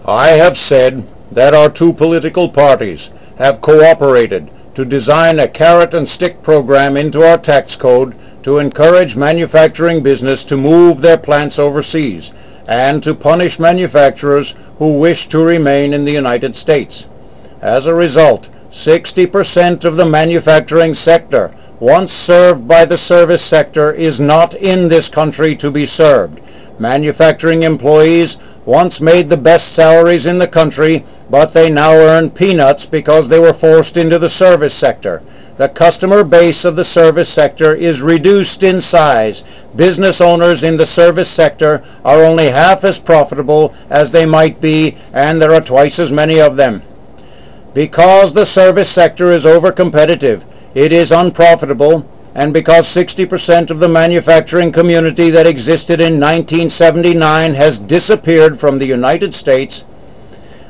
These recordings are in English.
I have said that our two political parties have cooperated to design a carrot and stick program into our tax code to encourage manufacturing business to move their plants overseas and to punish manufacturers who wish to remain in the United States. As a result, 60% of the manufacturing sector, once served by the service sector, is not in this country to be served. Manufacturing employees once made the best salaries in the country, but they now earn peanuts because they were forced into the service sector. The customer base of the service sector is reduced in size. Business owners in the service sector are only half as profitable as they might be, and there are twice as many of them. Because the service sector is over-competitive, it is unprofitable, and because 60% of the manufacturing community that existed in 1979 has disappeared from the United States,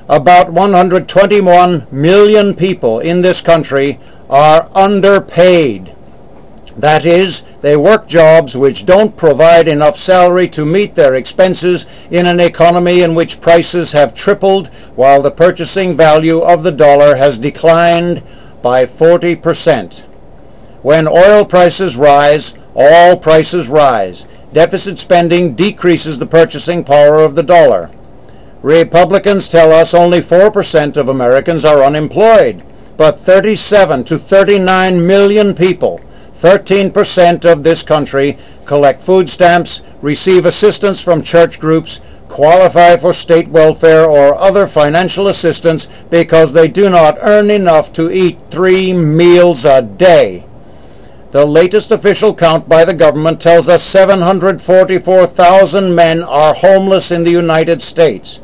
about 121 million people in this country are underpaid. That is, they work jobs which don't provide enough salary to meet their expenses in an economy in which prices have tripled while the purchasing value of the dollar has declined by 40%. When oil prices rise, all prices rise. Deficit spending decreases the purchasing power of the dollar. Republicans tell us only 4% of Americans are unemployed, but 37 to 39 million people, 13% of this country, collect food stamps, receive assistance from church groups, qualify for state welfare or other financial assistance because they do not earn enough to eat 3 meals a day. The latest official count by the government tells us 744,000 men are homeless in the United States.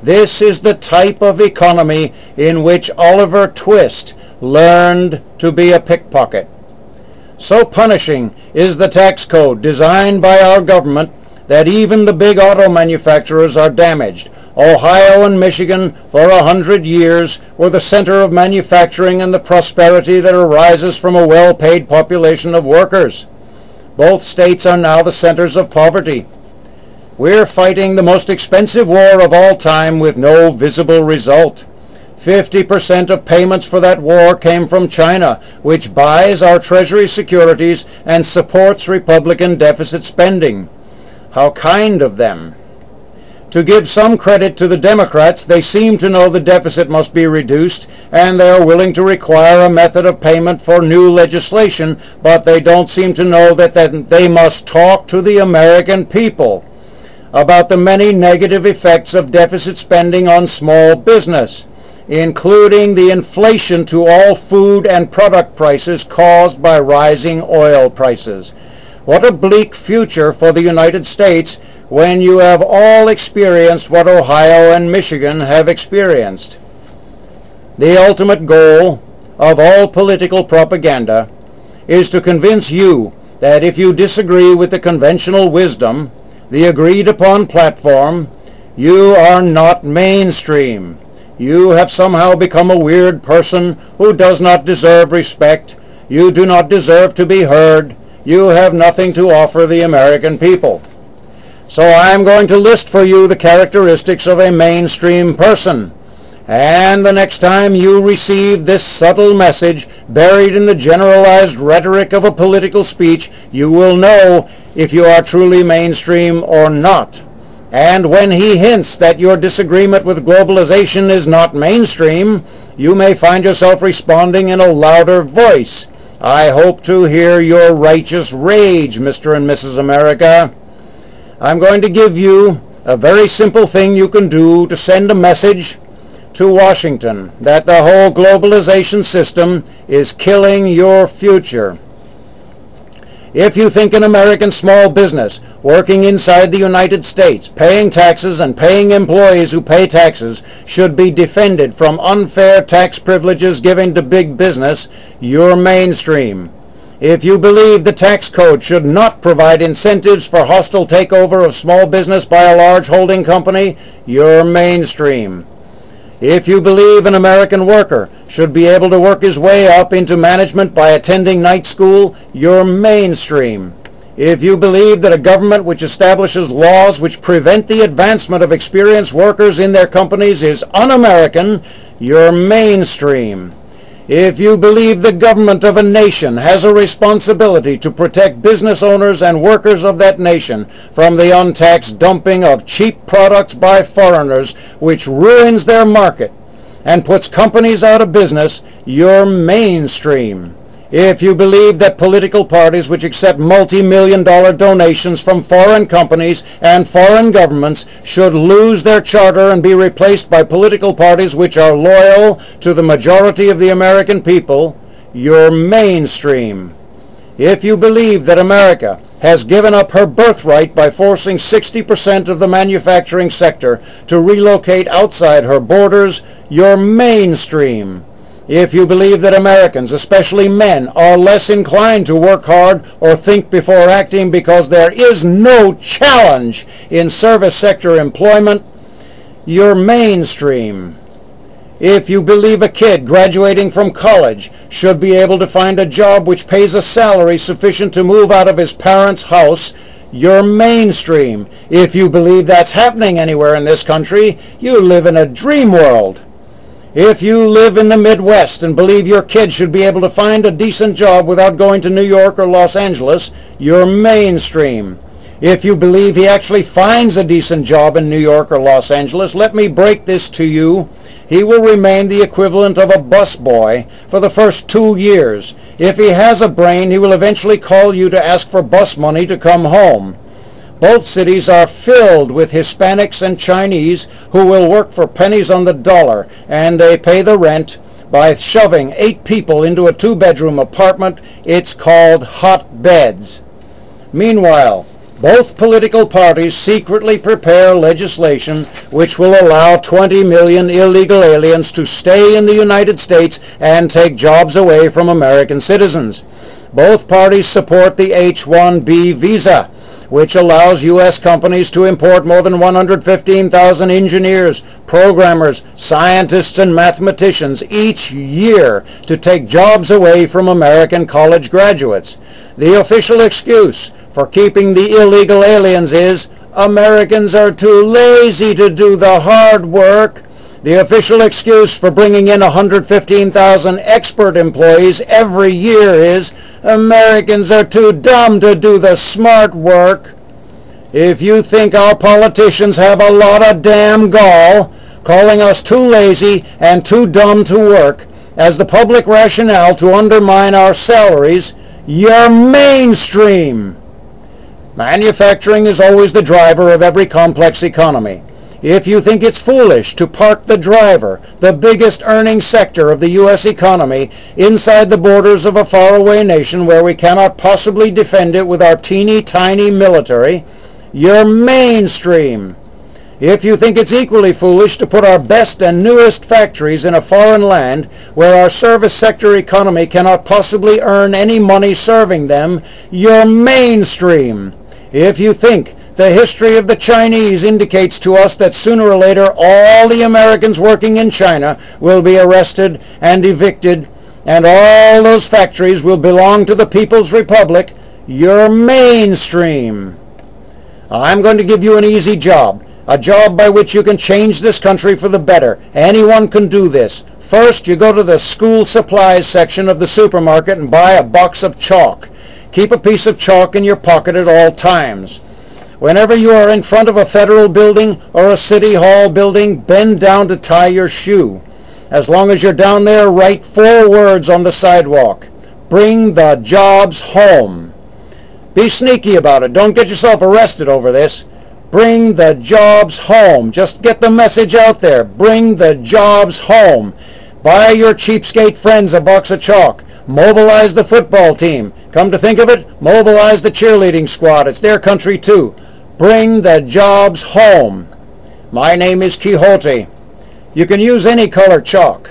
This is the type of economy in which Oliver Twist learned to be a pickpocket. So punishing is the tax code designed by our government that even the big auto manufacturers are damaged. Ohio and Michigan for 100 years were the center of manufacturing and the prosperity that arises from a well-paid population of workers. Both states are now the centers of poverty. We're fighting the most expensive war of all time with no visible result. 50% of payments for that war came from China, which buys our Treasury securities and supports Republican deficit spending. How kind of them. To give some credit to the Democrats, they seem to know the deficit must be reduced, and they are willing to require a method of payment for new legislation, but they don't seem to know that they must talk to the American people about the many negative effects of deficit spending on small business, including the inflation to all food and product prices caused by rising oil prices. What a bleak future for the United States when you have all experienced what Ohio and Michigan have experienced. The ultimate goal of all political propaganda is to convince you that if you disagree with the conventional wisdom, the agreed upon platform, you are not mainstream. You have somehow become a weird person who does not deserve respect. You do not deserve to be heard. You have nothing to offer the American people. So I'm going to list for you the characteristics of a mainstream person. And the next time you receive this subtle message buried in the generalized rhetoric of a political speech, you will know if you are truly mainstream or not. And when he hints that your disagreement with globalization is not mainstream, you may find yourself responding in a louder voice. I hope to hear your righteous rage, Mr. and Mrs. America. I'm going to give you a very simple thing you can do to send a message to Washington that the whole globalization system is killing your future. If you think an American small business working inside the United States, paying taxes and paying employees who pay taxes, should be defended from unfair tax privileges given to big business, you're mainstream. If you believe the tax code should not provide incentives for hostile takeover of small business by a large holding company, you're mainstream. If you believe an American worker should be able to work his way up into management by attending night school, you're mainstream. If you believe that a government which establishes laws which prevent the advancement of experienced workers in their companies is un-American, you're mainstream. If you believe the government of a nation has a responsibility to protect business owners and workers of that nation from the untaxed dumping of cheap products by foreigners which ruins their market and puts companies out of business, you're mainstream. If you believe that political parties which accept multi-million-dollar donations from foreign companies and foreign governments should lose their charter and be replaced by political parties which are loyal to the majority of the American people, you're mainstream. If you believe that America has given up her birthright by forcing 60% of the manufacturing sector to relocate outside her borders, you're mainstream. If you believe that Americans, especially men, are less inclined to work hard or think before acting because there is no challenge in service sector employment, you're mainstream. If you believe a kid graduating from college should be able to find a job which pays a salary sufficient to move out of his parents' house, you're mainstream. If you believe that's happening anywhere in this country, you live in a dream world. If you live in the Midwest and believe your kid should be able to find a decent job without going to New York or Los Angeles, you're mainstream. If you believe he actually finds a decent job in New York or Los Angeles, let me break this to you. He will remain the equivalent of a busboy for the first 2 years. If he has a brain, he will eventually call you to ask for bus money to come home. Both cities are filled with Hispanics and Chinese who will work for pennies on the dollar, and they pay the rent by shoving 8 people into a 2-bedroom apartment. It's called hot beds. Meanwhile, both political parties secretly prepare legislation which will allow 20 million illegal aliens to stay in the United States and take jobs away from American citizens. Both parties support the H-1B visa, which allows U.S. companies to import more than 115,000 engineers, programmers, scientists, and mathematicians each year to take jobs away from American college graduates. The official excuse for keeping the illegal aliens is Americans are too lazy to do the hard work. The official excuse for bringing in 115,000 expert employees every year is Americans are too dumb to do the smart work. If you think our politicians have a lot of damn gall, calling us too lazy and too dumb to work as the public rationale to undermine our salaries, you're mainstream. Manufacturing is always the driver of every complex economy. If you think it's foolish to park the driver, the biggest earning sector of the U.S. economy, inside the borders of a faraway nation where we cannot possibly defend it with our teeny-tiny military, you're mainstream. If you think it's equally foolish to put our best and newest factories in a foreign land where our service sector economy cannot possibly earn any money serving them, you're mainstream. If you think the history of the Chinese indicates to us that sooner or later all the Americans working in China will be arrested and evicted and all those factories will belong to the People's Republic, you're mainstream. I'm going to give you an easy job, a job by which you can change this country for the better. Anyone can do this. First, you go to the school supplies section of the supermarket and buy a box of chalk. Keep a piece of chalk in your pocket at all times. Whenever you are in front of a federal building or a city hall building, bend down to tie your shoe. As long as you're down there, write 4 words on the sidewalk. Bring the jobs home. Be sneaky about it. Don't get yourself arrested over this. Bring the jobs home. Just get the message out there. Bring the jobs home. Buy your cheapskate friends a box of chalk. Mobilize the football team. Come to think of it, mobilize the cheerleading squad. It's their country too. Bring the jobs home. My name is Quixote. You can use any color chalk.